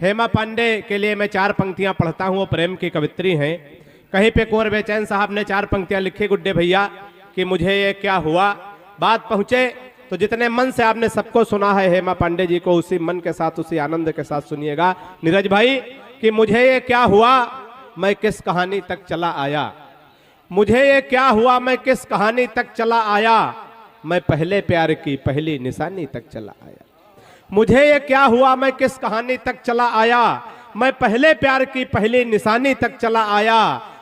हेमा पांडे के लिए मैं 4 पंक्तियां पढ़ता हूं, वो प्रेम की कवित्री हैं। कहीं पे कुंवर बेचैन साहब ने 4 पंक्तियां लिखी गुड्डे भैया कि मुझे ये क्या हुआ। बात पहुंचे तो जितने मन से आपने सबको सुना है हेमा पांडे जी को, उसी मन के साथ उसी आनंद के साथ सुनिएगा नीरज भाई कि मुझे ये क्या हुआ मैं किस कहानी तक चला आया। मुझे ये क्या हुआ मैं किस कहानी तक चला आया, मैं पहले प्यार की पहली निशानी तक चला आया। मुझे ये क्या हुआ मैं किस कहानी तक चला आया, मैं पहले प्यार की पहली निशानी तक चला आया।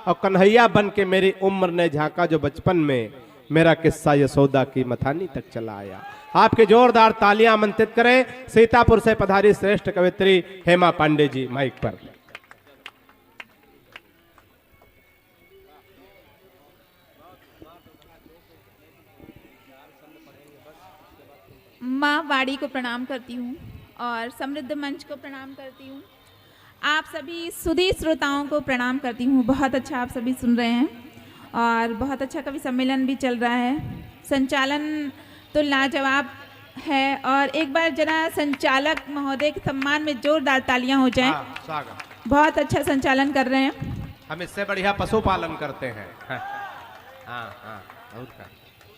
और कन्हैया बन के मेरी उम्र ने झांका जो बचपन में, मेरा किस्सा यशोदा की मथानी तक चला आया। आपके जोरदार तालियां आमंत्रित करें सीतापुर से पधारी श्रेष्ठ कवित्री हेमा पांडे जी माइक पर। माँ वाड़ी को प्रणाम करती हूँ और समृद्ध मंच को प्रणाम करती हूँ। आप सभी सुधी श्रोताओं को प्रणाम करती हूँ। बहुत अच्छा आप सभी सुन रहे हैं और बहुत अच्छा कवि सम्मेलन भी चल रहा है। संचालन तो लाजवाब है और एक बार जरा संचालक महोदय के सम्मान में जोरदार तालियां हो जाएं। बहुत अच्छा संचालन कर रहे हैं। हम इससे बढ़िया पशुपालन करते हैं।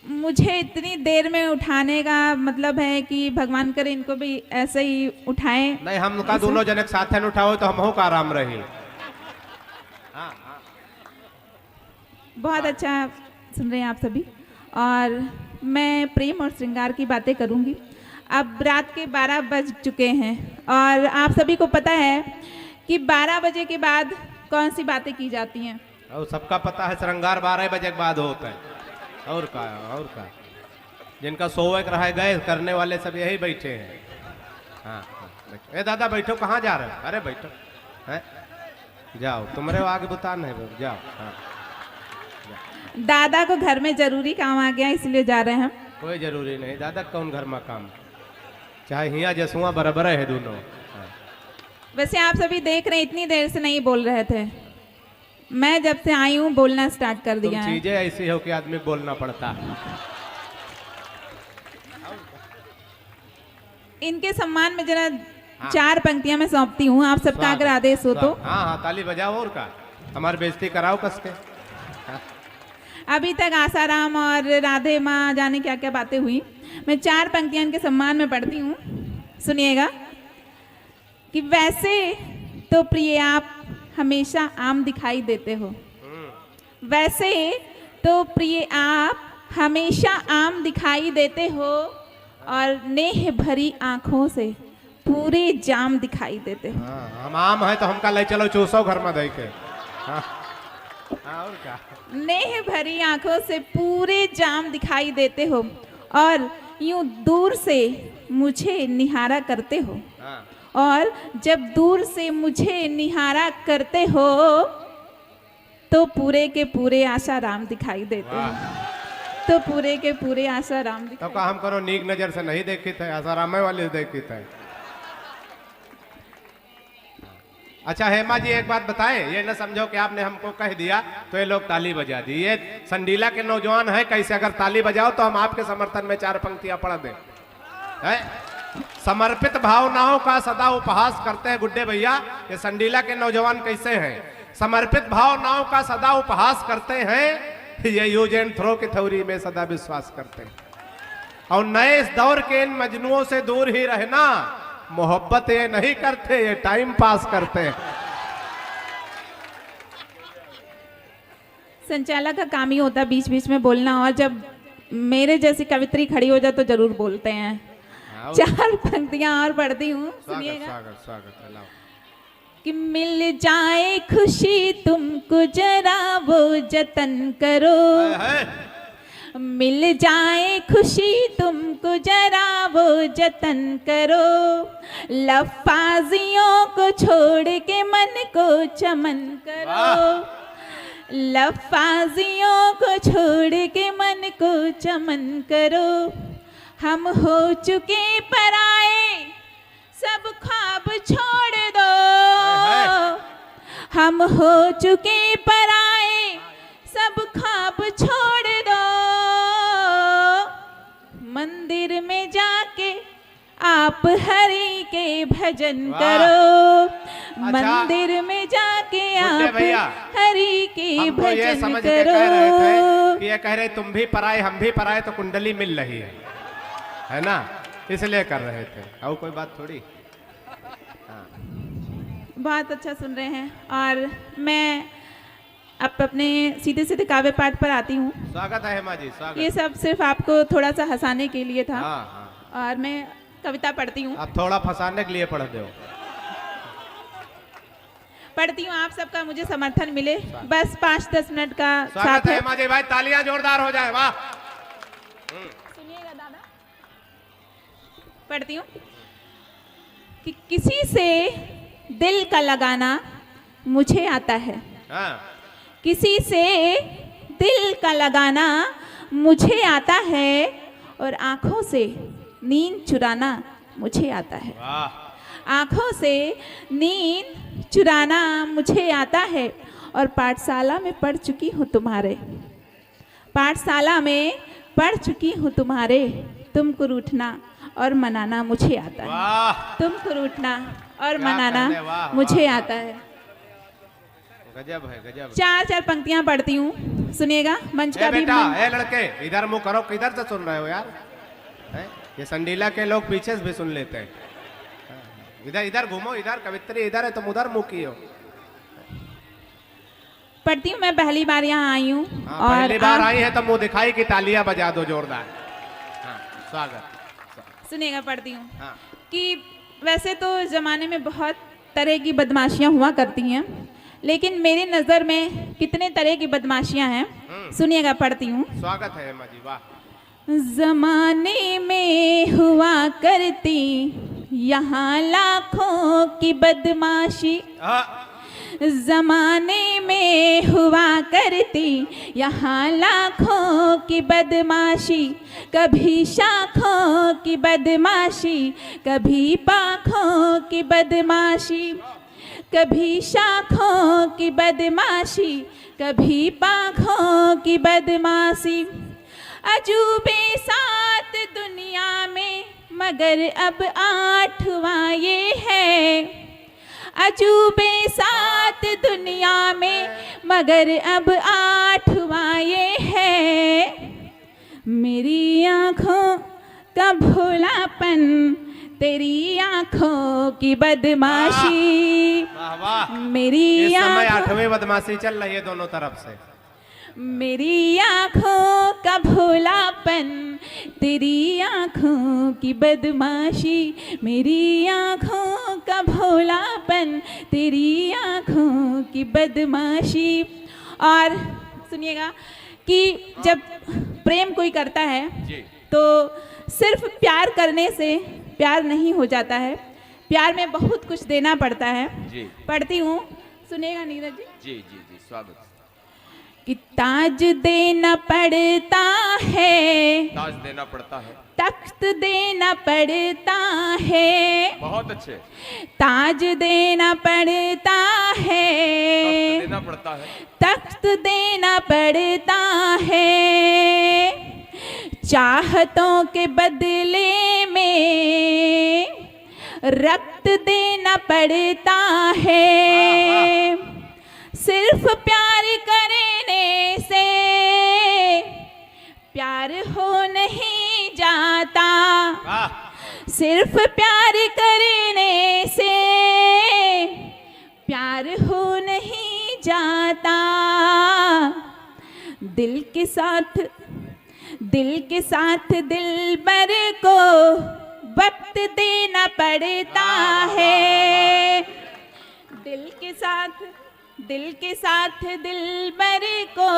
मुझे इतनी देर में उठाने का मतलब है कि भगवान करे इनको भी ऐसे ही उठाएं। नहीं, हम का दोनों जनक साथ न उठाओ तो हम का आराम रही। बहुत अच्छा सुन रहे हैं आप सभी। और मैं प्रेम और श्रृंगार की बातें करूंगी। अब रात के 12 बज चुके हैं और आप सभी को पता है कि 12 बजे के बाद कौन सी बातें की जाती हैं। और सबका पता है श्रृंगार 12 बजे के बाद होता है। और का जिनका सोवे रहा गए करने वाले सब यही बैठे हैं। हाँ, दादा बैठो, कहाँ जा रहे हो? अरे बैठो है, जाओ तुम्हारे आगे बुतान है, जाओ। हाँ, दादा को घर में जरूरी काम आ गया इसलिए जा रहे हैं। कोई जरूरी नहीं, दादा कौन घर में काम, चाहे हिया जसुआ बराबर है दोनों। हाँ। वैसे आप सभी देख रहे हैं इतनी देर से नहीं बोल रहे थे, मैं जब से आई हूँ बोलना स्टार्ट कर दिया है। चीजें ऐसी हो कि आदमी बोलना पड़ता है। इनके सम्मान में जरा 4 पंक्तियां मैं सौंपती हूँ, आप सबका अगर आदेश हो तो। हाँ, ताली बजाओ और का हमारी बेइज्जती कराओ कस के। अभी तक आसाराम और राधे माँ जाने क्या क्या बातें हुई। मैं 4 पंक्तियां इनके सम्मान में पढ़ती हूँ, सुनिएगा कि वैसे तो प्रिय आप हमेशा आम दिखाई देते हो। वैसे तो प्रिय आप हमेशा आम दिखाई देते हो और नेह भरी आंखों से पूरे जाम दिखाई देते हो। हम आम है तो हमका ले चलो चूसो घर में दे के। और क्या? नेह भरी आंखों से पूरे जाम दिखाई देते हो और यूं दूर से मुझे निहारा करते हो। और जब दूर से मुझे निहारा करते हो तो पूरे के पूरे आसाराम दिखाई देते हो। तो पूरे के पूरे आसाराम दिखाई। तो हम करो नीक नजर से नहीं देखी थे, आसाराम वाले देखी थे। अच्छा हेमा जी एक बात बताएं, ये न समझो कि आपने हमको कह दिया तो ये लोग ताली बजा दी। ये संडीला के नौजवान है, कैसे अगर ताली बजाओ तो हम आपके समर्थन में 4 पंक्तियां पढ़ दें। समर्पित भावनाओं का सदा उपहास करते हैं गुड्डे भैया। ये संडीला के नौजवान कैसे हैं? समर्पित भावनाओं का सदा उपहास करते हैं, ये यूज एंड थ्रो की थ्योरी में सदा विश्वास करते हैं। और नए इस दौर के इन मजनुओं से दूर ही रहना, मोहब्बत ये नहीं करते, ये टाइम पास करते हैं। संचालक का काम ही होता है बीच बीच में बोलना, और जब मेरे जैसी कवित्री खड़ी हो जाए तो जरूर बोलते हैं। 4 पंक्तियां और पढ़ती हूँ, सुनिएगा कि मिल जाए खुशी तुमको जरा वो जतन करो। मिल जाए खुशी तुमको जरा वो जतन करो। लफाजियों को छोड़ के मन को चमन करो। लफाजियों को छोड़ के मन को चमन करो। हम हो चुके पराए सब ख्वाब छोड़ दो। हम हो चुके पराए सब ख्वाब छोड़ दो। मंदिर में जाके आप हरि के भजन वाह। करो, मंदिर में जाके बुड्ढे आप भैया, हरि के हम तो ये भजन समझ के कह रहे थे करो। कि ये कह रहे तुम भी पराए हम भी पराए तो कुंडली मिल रही है ना, इसलिए कर रहे थे, और कोई बात थोड़ी। बहुत अच्छा सुन रहे हैं। और मैं अब अपने सीधे सीधे काव्य पाठ पर आती हूँ। स्वागत है हेमा जी, ये स्वागत। सब सिर्फ आपको थोड़ा सा हंसाने के लिए था। हाँ हाँ, और मैं कविता पढ़ती हूँ आप थोड़ा फंसाने के लिए पढ़ दो। आप सबका मुझे समर्थन मिले, बस 5-10 मिनट का स्वागत साथ है है। हेमा जी, भाई तालियां जोरदार हो जाए, वाह। सुनिएगा दादा, पढ़ती हूँ कि किसी से दिल का लगाना मुझे आता है, हाँ, किसी से दिल का लगाना मुझे आता है, और आंखों से नींद चुराना मुझे आता है। वाह, आंखों से नींद चुराना मुझे आता है, और पाठशाला में पढ़ चुकी हूँ तुम्हारे, पाठशाला में पढ़ चुकी हूँ तुम्हारे, तुमको रूठना और मनाना मुझे आता है, वाह, तुमको रूठना और क्या मनाना कहने, वाह, मुझे वाह, आता है। गजब है, गजब। 4-4 पंक्तियां पढ़ती हूँ, सुनिएगा। मंच का ए भी बेटा, मन- ए लड़के, इधर मुंह करो, किधर से सुन रहे हो यार? हैं? ये संडीला के लोग पीछे से भी सुन लेते हैं। इधर इधर घूमो, इधर कवित्री इधर है, तुम उधर मुंह किए हो। पढ़ती हूँ। मैं पहली बार यहाँ आई हूँ, हाँ, और पहली बार आप आई है तो मुंह दिखाई की तालियां बजा दो जोरदार। हाँ, स्वागत। सुनिएगा। पढ़ती हूँ हाँ, कि वैसे तो ज़माने में बहुत तरह की बदमाशियाँ हुआ करती हैं, लेकिन मेरी नज़र में कितने तरह की बदमाशियाँ हैं, सुनिएगा। पढ़ती हूँ। स्वागत है हेमा जी, वाह। ज़माने में हुआ करती यहाँ लाखों की बदमाशी, ज़माने में हुआ करती यहाँ लाखों की बदमाशी, कभी शाखों की बदमाशी, कभी पाखों की बदमाशी, कभी शाखों की बदमाशी, कभी पाखों की बदमाशी। अजूबे 7 दुनिया में, मगर अब 8वां ये है, अजूबे 7 दुनिया में, मगर अब 8वां ये है। मेरी आँखों का भोलापन, तेरी आँखों की बदमाशी, वाह वाह, मेरी इस समय आँखों 8वीं बदमाशी चल रही है दोनों तरफ से। मेरी आँखों का भोलापन, तेरी आँखों की बदमाशी, मेरी आँखों का भोलापन, तेरी आँखों की बदमाशी। और सुनिएगा कि जब प्रेम कोई करता है तो सिर्फ प्यार करने से प्यार नहीं हो जाता है, प्यार में बहुत कुछ देना पड़ता है। पढ़ती हूँ, सुनिएगा नीरज जी। जी जी जी, स्वागत। कि ताज देना पड़ता है, ताज देना पड़ता है, तख्त देना पड़ता है, बहुत अच्छे। ताज देना पड़ता है, तख्त देना पड़ता है, तख्त देना पड़ता है, चाहतों के बदले में रक्त देना पड़ता है, सिर्फ प्यार करने से प्यार हो नहीं जाता, सिर्फ प्यार करने से प्यार हो नहीं जाता। दिल के साथ दिलबर को वक्त देना पड़ता है, दिल के साथ दिलबर को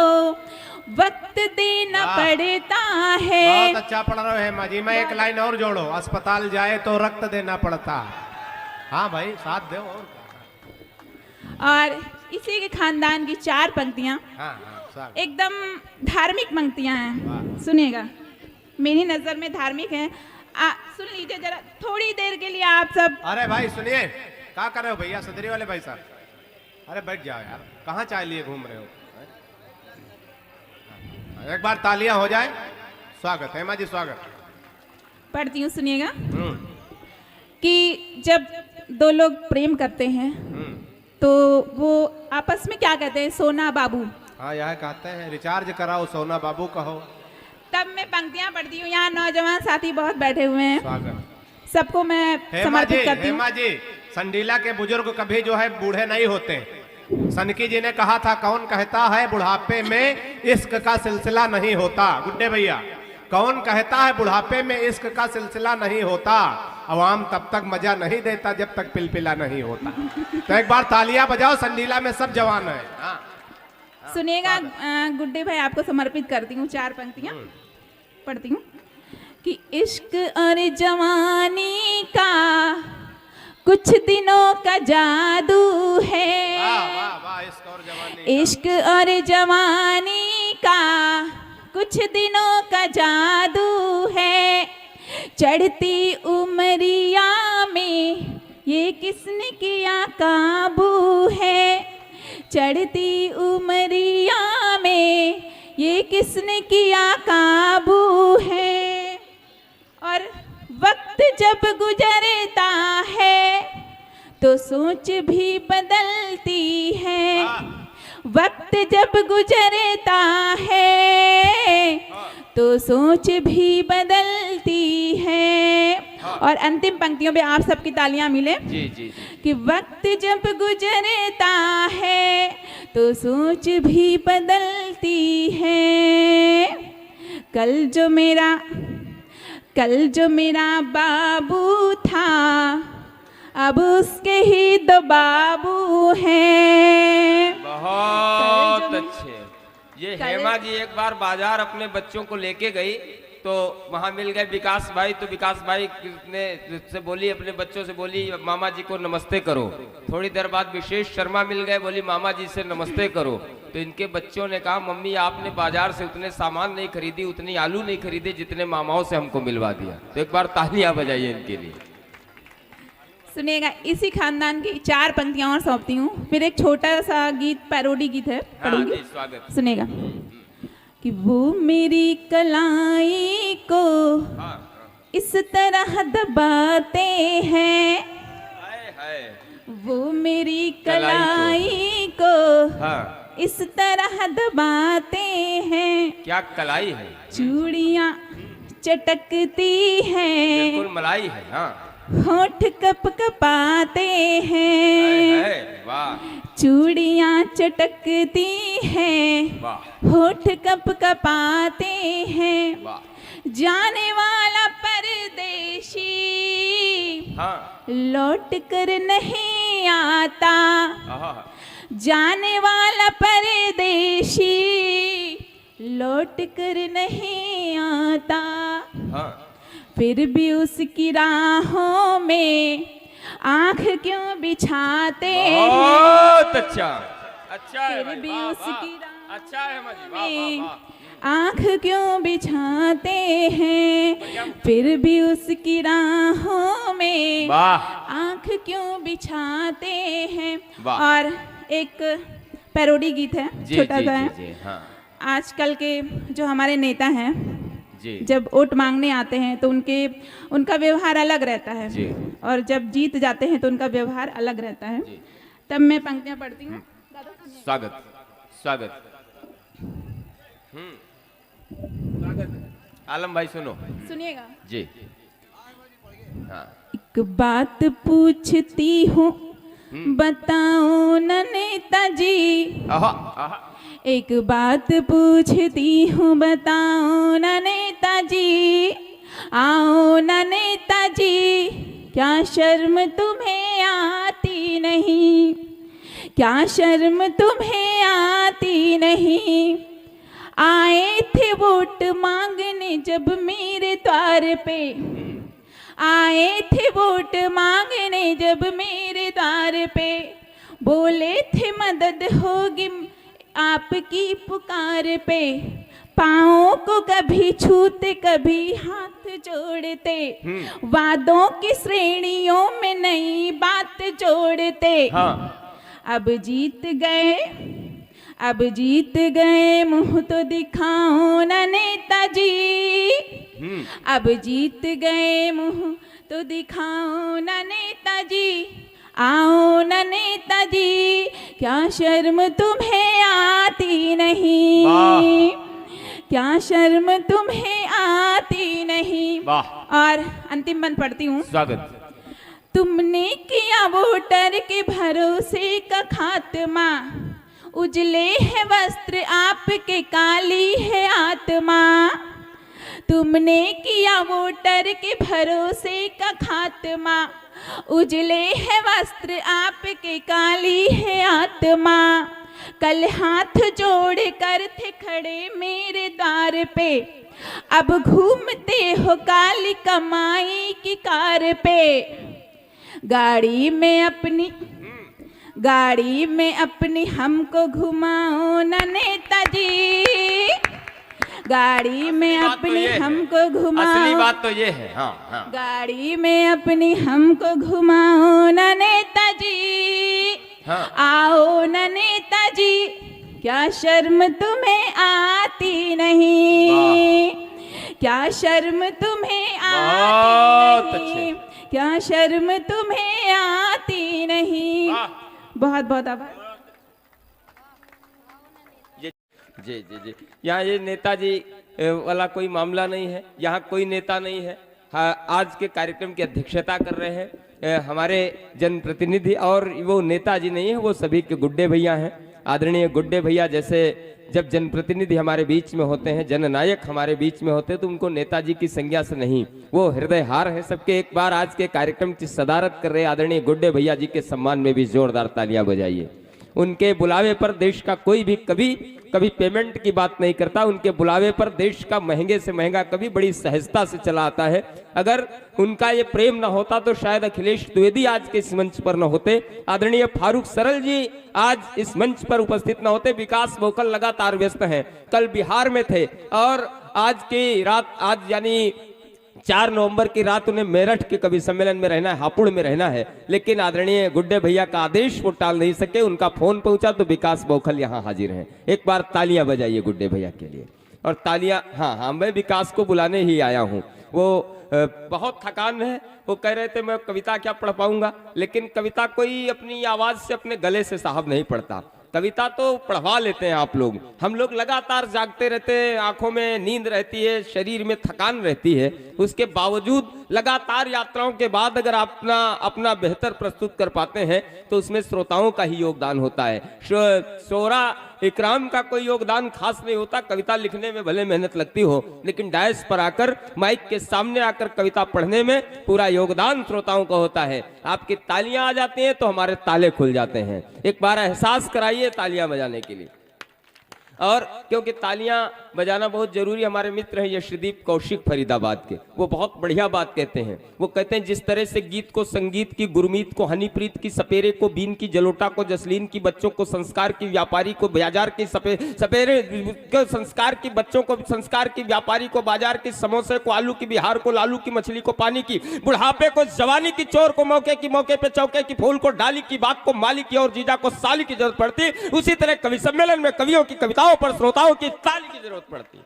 वक्त देना पड़ता है। बहुत अच्छा पढ़ रहे हो हेमा जी। मैं एक लाइन और जोड़ो, अस्पताल जाए तो रक्त देना पड़ता। हाँ भाई, साथ दो। और इसी के खानदान की 4 पंक्तियां एकदम धार्मिक पंक्तियां हैं, सुनिएगा। मेरी नजर में धार्मिक है, सुन लीजिए जरा थोड़ी देर के लिए आप सब। अरे भाई सुनिए, क्या कर रहे हो भैया सदरी वाले भाई साहब? अरे बैठ जाओ यार, कहाँ चाय लिए घूम रहे हो? एक बार तालियां हो जाए। स्वागत है हेमा जी, स्वागत। पढ़ती हूँ, सुनिएगा। कि जब दो लोग प्रेम करते हैं तो वो आपस में क्या कहते हैं, सोना बाबू। हाँ, यह कहते हैं रिचार्ज कराओ सोना बाबू कहो। तब मैं पंक्तियां पढ़ती हूँ। यहाँ नौजवान साथी बहुत बैठे हुए हैं, स्वागत। सबको मैं समर्पित करती हूँ। हेमा जी, संडीला के बुजुर्ग कभी जो है बूढ़े नहीं होते। सनकी जी ने कहा था, कौन कहता है बुढ़ापे में इश्क का सिलसिला नहीं होता। गुड्डे भैया, कौन कहता है बुढ़ापे में इश्क का सिलसिला नहीं होता। अवाम तब तक मजा नहीं देता जब तक पिलपिला नहीं होता। तो एक बार तालियां बजाओ, संडीला में सब जवान है। हाँ। सुनिएगा गुड्डे भाई, आपको समर्पित करती हूँ 4 पंक्तियां पढ़ती हूँ कि इश्क और जवानी का कुछ दिनों का जादू है। वाह वाह वाह, इश्क और जवानी। इश्क और जवानी का कुछ दिनों का जादू है। चढ़ती उमरिया में ये किसने किया काबू है। चढ़ती उमरिया में ये किसने किया काबू है। और वक्त जब गुजरता है तो सोच भी बदलती है। वक्त जब गुजरता है तो सोच भी बदलती है। और अंतिम पंक्तियों पे आप सबकी तालियां मिले। जी जी। कि वक्त जब गुजरता है तो सोच भी बदलती है। कल जो मेरा बाबू था अब उसके ही 2 बाबू हैं। बहुत अच्छे। ये हेमा जी एक बार बाजार अपने बच्चों को लेके गई तो वहां मिल गए विकास भाई। तो विकास भाई ने से बोली, अपने बच्चों से बोली, मामा जी को नमस्ते करो। थोड़ी देर बाद विशेष शर्मा मिल गए, बोली मामा जी से नमस्ते करो। तो इनके बच्चों ने कहा, मम्मी आपने बाजार से उतने सामान नहीं खरीदी, उतनी आलू नहीं खरीदे जितने मामाओं से हमको मिलवा दिया। तो एक बार तालियां बजाइए इनके लिए। सुनिएगा, इसी खानदान की 4 पंक्तियां और सौंपती हूँ, फिर एक छोटा सा गीत, पैरोडी गीत है, पढ़ूंगी। हाँ जी, स्वागत। सुनिएगा कि वो मेरी कलाई को इस तरह दबाते हैं। वो मेरी कलाई को इस तरह दबाते हैं। क्या कलाई है? चूड़ियाँ चटकती हैं, बिल्कुल मलाई है। हाँ। होठ कप कपाते हैं। वाह। चूड़ियाँ चटकती हैं, वाह। होठ कप कपाते हैं। वाह। जाने वाला परदेशी हाँ। लौट कर नहीं आता। आहा। जाने वाला परदेशी लौट कर नहीं आता। हाँ। फिर भी उसकी राहों में आंख क्यों बिछाते हैं। बहुत अच्छा। अच्छा है फिर भाई, भी वाह, उसकी वाह। राहों अच्छा है माजी, वाह, वाह, में वाह। आंख क्यों बिछाते हैं। फिर भी उसकी राहों में वाह। आंख क्यों बिछाते हैं। वाह। और एक पैरोडी गीत है, जी, छोटा जी, सा है। जी, जी, हाँ। आजकल के जो हमारे नेता हैं, जी। जब वोट मांगने आते हैं तो उनका व्यवहार अलग रहता है, जी। और जब जीत जाते हैं तो उनका व्यवहार अलग रहता है। जी। तब मैं पंक्तियां पढ़ती हूँ। स्वागत स्वागत। आलम भाई सुनो। सुनिएगा। जी। हाँ। एक बात पूछती हूँ बताओ न नेताजी। आहा, आहा। एक बात पूछती हूँ बताओ न नेताजी। आओ न नेताजी, क्या शर्म तुम्हें आती नहीं। क्या शर्म तुम्हें आती नहीं। आए थे वोट मांगने जब मेरे द्वार पे। आए थे वोट मांगने जब मेरे द्वार पे। बोले थे मदद होगी आपकी पुकार पे। पाँव को कभी छूते कभी हाथ जोड़ते। वादों की श्रेणियों में नई बात जोड़ते। हाँ। अब जीत गए मुंह तो दिखाओ न नेताजी। अब जीत गए मुंह तो दिखाओ न नेताजी, आओ न नेताजी, क्या शर्म तुम्हें आती नहीं, क्या शर्म तुम्हें आती नहीं। और अंतिम बंद पढ़ती हूँ। स्वागत। तुमने किया वोटर के भरोसे का खात्मा, उजले है वस्त्र आपके, काली है आत्मा। तुमने किया वोटर के भरोसे का खात्मा, उजले है वस्त्र आपके, काली है आत्मा। कल हाथ जोड़ कर थे खड़े मेरे द्वार पे, अब घूमते हो काली कमाई की कार पे। गाड़ी में अपनी हमको घुमाओ न नेताजी, गाड़ी में अपनी हमको घुमाओ। असली बात तो ये है। हाँ, हाँ। गाड़ी में अपनी हमको घुमाओ न नेताजी, हाँ। आओ न नेताजी, क्या शर्म तुम्हें आती नहीं, क्या शर्म तुम्हें आती नहीं, क्या शर्म तुम्हें आती नहीं। बहुत बहुत आभार। जी जी जी। यहाँ ये नेताजी वाला कोई मामला नहीं है, यहाँ कोई नेता नहीं है। हाँ, आज के कार्यक्रम की अध्यक्षता कर रहे हैं हमारे जनप्रतिनिधि, और वो नेताजी नहीं है, वो सभी के गुड्डे भैया हैं। आदरणीय गुड्डे भैया जैसे जब जनप्रतिनिधि हमारे बीच में होते हैं, जननायक हमारे बीच में होते हैं, तो उनको नेताजी की संज्ञा से नहीं, वो हृदयहार है सबके। एक बार आज के कार्यक्रम की सदारत कर रहे आदरणीय गुड्डे भैया जी के सम्मान में भी जोरदार तालियां बजाइए। उनके बुलावे पर देश का कोई भी कभी पेमेंट की बात नहीं करता। उनके बुलावे पर देश का महंगे से महंगा कभी बड़ी सहजता से चला आता है। अगर उनका ये प्रेम ना होता तो शायद अखिलेश द्विवेदी आज के इस मंच पर न होते, आदरणीय फारूक सरल जी आज इस मंच पर उपस्थित न होते। विकास बौखल लगातार व्यस्त हैं, कल बिहार में थे और आज की रात, आज यानी 4 नवंबर की रात उन्हें मेरठ के कवि सम्मेलन में रहना है, हापुड़ में रहना है, लेकिन आदरणीय गुड्डे भैया का आदेश वो टाल नहीं सके। उनका फोन पहुंचा तो विकास बौखल यहाँ हाजिर हैं। एक बार तालियां बजाइए गुड्डे भैया के लिए। और तालियां, हाँ, मैं विकास को बुलाने ही आया हूँ। वो बहुत थकान है, वो कह रहे थे मैं कविता क्या पढ़ पाऊंगा, लेकिन कविता कोई अपनी आवाज से अपने गले से साहब नहीं पढ़ता। कविता तो पढ़वा लेते हैं आप लोग, हम लोग लगातार जागते रहते हैं, आंखों में नींद रहती है, शरीर में थकान रहती है, उसके बावजूद लगातार यात्राओं के बाद अगर अपना बेहतर प्रस्तुत कर पाते हैं तो उसमें श्रोताओं का ही योगदान होता है। शोरा इकराम का कोई योगदान खास नहीं होता। कविता लिखने में भले मेहनत लगती हो, लेकिन डायस पर आकर, माइक के सामने आकर कविता पढ़ने में पूरा योगदान श्रोताओं का होता है। आपकी तालियां आ जाती हैं तो हमारे ताले खुल जाते हैं। एक बार एहसास कराइए तालियां बजाने के लिए। और क्योंकि तालियां बजाना बहुत जरूरी, हमारे मित्र हैं यशदीप कौशिक फरीदाबाद के, वो बहुत बढ़िया बात कहते हैं। वो कहते हैं जिस तरह से गीत को संगीत की, गुरमीत को हनीप्रीत की, सपेरे को बीन की, जलोटा को जसलीन की, बच्चों को संस्कार की, व्यापारी को बाजार की, सपेरे को संस्कार की, बच्चों को संस्कार की, व्यापारी को बाजार की, समोसे को आलू की, बिहार को लालू की, मछली को पानी की, बुढ़ापे को जवानी की, चोर को मौके की, मौके पे चौके की, फूल को डाली की, बात को माली की और जीजा को साली की जरूरत पड़ती। उसी तरह कवि सम्मेलन में कवियों की कविताओं पर श्रोताओं की ताली की जरूरत पड़ती।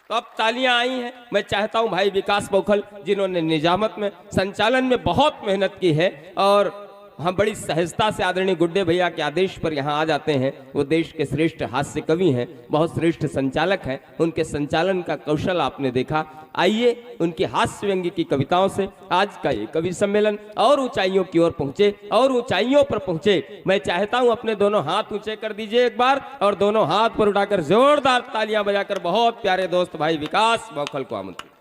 तो अब तालियां आई हैं। मैं चाहता हूं भाई विकास बौखल, जिन्होंने निजामत में, संचालन में बहुत मेहनत की है और हम बड़ी सहजता से आदरणीय गुड्डे भैया के आदेश पर यहाँ आ जाते हैं। वो देश के श्रेष्ठ हास्य कवि हैं, बहुत श्रेष्ठ संचालक हैं, उनके संचालन का कौशल आपने देखा। आइए उनकी हास्य व्यंग्य की कविताओं से आज का ये कवि सम्मेलन और ऊंचाइयों की ओर पहुंचे और ऊंचाइयों पर पहुंचे। मैं चाहता हूं अपने दोनों हाथ ऊंचे कर दीजिए एक बार, और दोनों हाथ पर उठाकर जोरदार तालियां बजाकर बहुत प्यारे दोस्त भाई विकास बौखल को आमंत्रित।